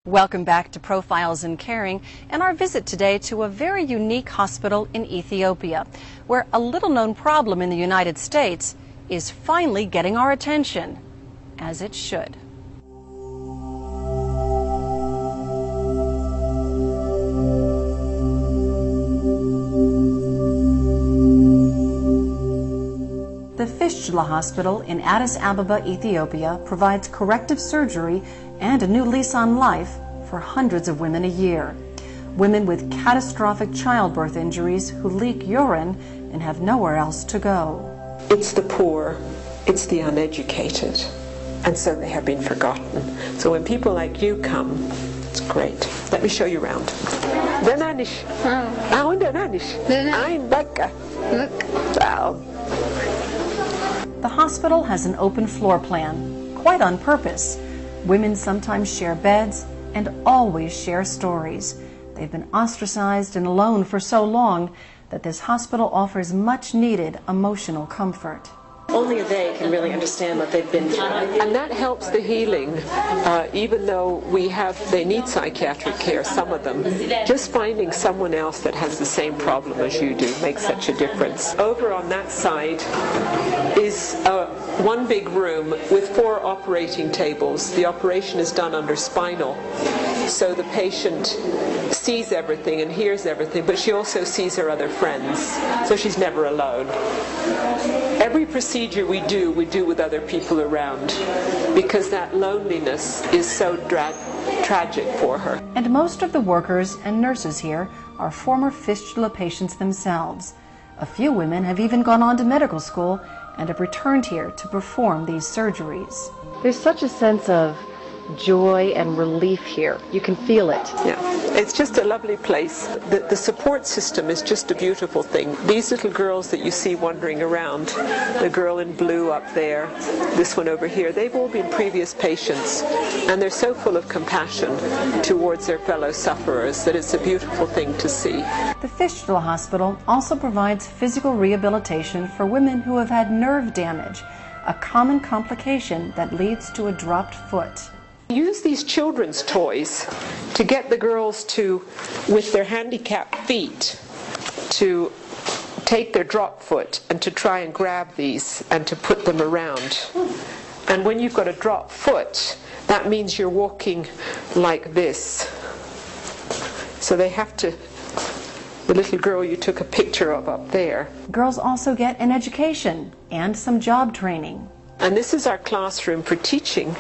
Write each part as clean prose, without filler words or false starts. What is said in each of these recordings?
Welcome back to Profiles in Caring and our visit today to a very unique hospital in Ethiopia, where a little-known problem in the United States is finally getting our attention, as it should. The Fistula Hospital in Addis, Ababa, Ethiopia provides corrective surgery and a new lease on life for hundreds of women a year. Women with catastrophic childbirth injuries who leak urine and have nowhere else to go. It's the poor, it's the uneducated, and so they have been forgotten. So when people like you come, it's great. Let me show you around. The hospital has an open floor plan, quite on purpose. Women sometimes share beds and always share stories. They've been ostracized and alone for so long that this hospital offers much needed emotional comfort. Only they can really understand what they've been through. And that helps the healing, even though they need psychiatric care, some of them. Just finding someone else that has the same problem as you do makes such a difference. Over on that side is one big room with 4 operating tables. The operation is done under spinal, so the patient sees everything and hears everything, but she also sees her other friends, so she's never alone. Every procedure we do with other people around, because that loneliness is so tragic for her. And most of the workers and nurses here are former fistula patients themselves. A few women have even gone on to medical school and have returned here to perform these surgeries. There's such a sense of joy and relief here. You can feel it. Yeah, it's just a lovely place. The support system is just a beautiful thing. These little girls that you see wandering around, the girl in blue up there, this one over here, they've all been previous patients, and they're so full of compassion towards their fellow sufferers that it's a beautiful thing to see. The Fistula Hospital also provides physical rehabilitation for women who have had nerve damage, a common complication that leads to a dropped foot. Use these children's toys to get the girls to, with their handicapped feet, to take their drop foot and to try and grab these and to put them around. And when you've got a drop foot, that means you're walking like this. So they have to, the little girl you took a picture of up there. Girls also get an education and some job training. And this is our classroom for teaching.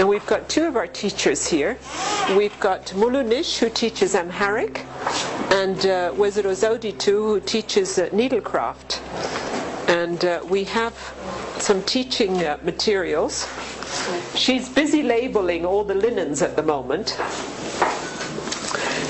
And we've got 2 of our teachers here. We've got Mulunish, who teaches Amharic, and Weziro Zoditu, who teaches needlecraft. And we have some teaching materials. She's busy labeling all the linens at the moment.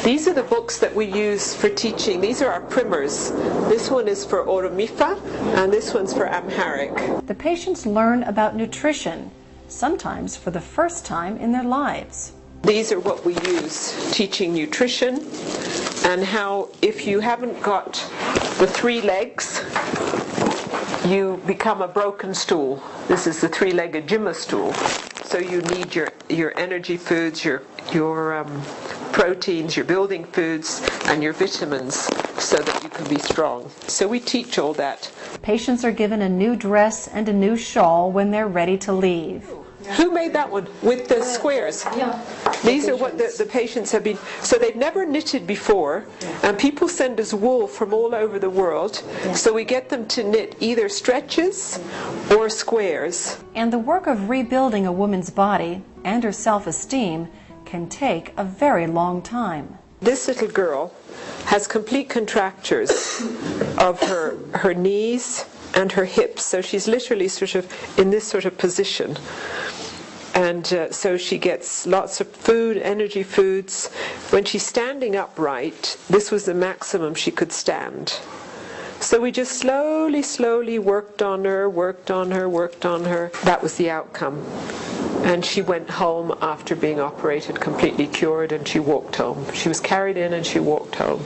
These are the books that we use for teaching. These are our primers. This one is for Oromifa, and this one's for Amharic. The patients learn about nutrition, sometimes for the first time in their lives. These are what we use, teaching nutrition, and how if you haven't got the 3 legs, you become a broken stool. This is the 3-legged Jimma stool. So you need your energy foods, your proteins, your building foods, and your vitamins so that you can be strong. So we teach all that. Patients are given a new dress and a new shawl when they're ready to leave. Who made that one with the squares? These are what the patients have been, so they've never knitted before, and people send us wool from all over the world, so we get them to knit either stretches or squares. And the work of rebuilding a woman's body and her self-esteem can take a very long time. This little girl has complete contractures of her knees and her hips, so she's literally sort of in this sort of position. And so she gets lots of food, energy foods. When she's standing upright, this was the maximum she could stand. So we just slowly worked on her. That was the outcome. And she went home after being operated, completely cured, and she walked home. She was carried in and she walked home.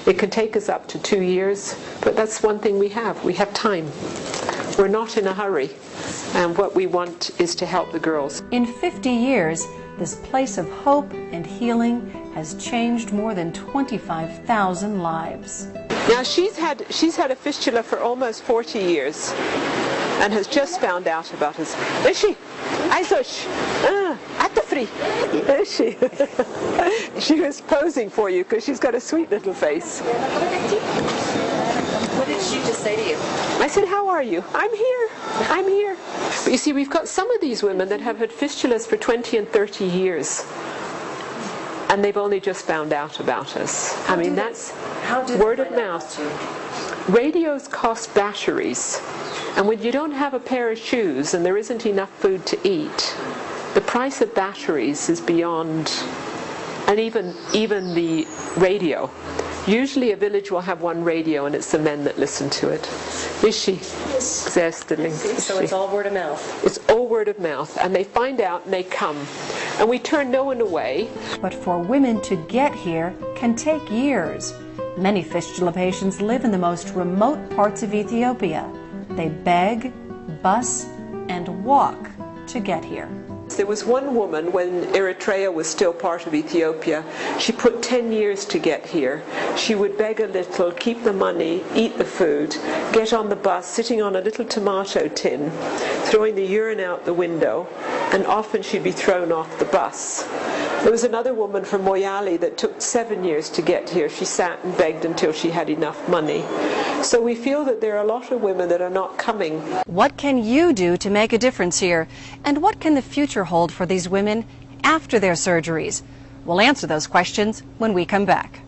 It can take us up to 2 years, but that's one thing we have. We have time. We're not in a hurry. And what we want is to help the girls. In 50 years, this place of hope and healing has changed more than 25,000 lives. Now she's had a fistula for almost 40 years and has just found out about us. Is she? Aisosh. At the free. Is she? She was posing for you because she's got a sweet little face. What did she just say to you? I said, how are you? I'm here. I'm here. But you see, we've got some of these women that have had fistulas for 20 and 30 years. And they've only just found out about us. I mean, that's word of mouth. Radios cost batteries. And when you don't have a pair of shoes and there isn't enough food to eat, the price of batteries is beyond, and even the radio. Usually a village will have one radio and it's the men that listen to it. Is she? So it's all word of mouth. It's all word of mouth. And they find out and they come. And we turn no one away. But for women to get here can take years. Many fistula patients live in the most remote parts of Ethiopia. They beg, bus, and walk to get here. There was one woman when Eritrea was still part of Ethiopia. She put 10 years to get here. She would beg a little, keep the money, eat the food, get on the bus, sitting on a little tomato tin, throwing the urine out the window, and often she'd be thrown off the bus. There was another woman from Moyale that took 7 years to get here. She sat and begged until she had enough money. So we feel that there are a lot of women that are not coming. What can you do to make a difference here? And what can the future hold for these women after their surgeries? We'll answer those questions when we come back.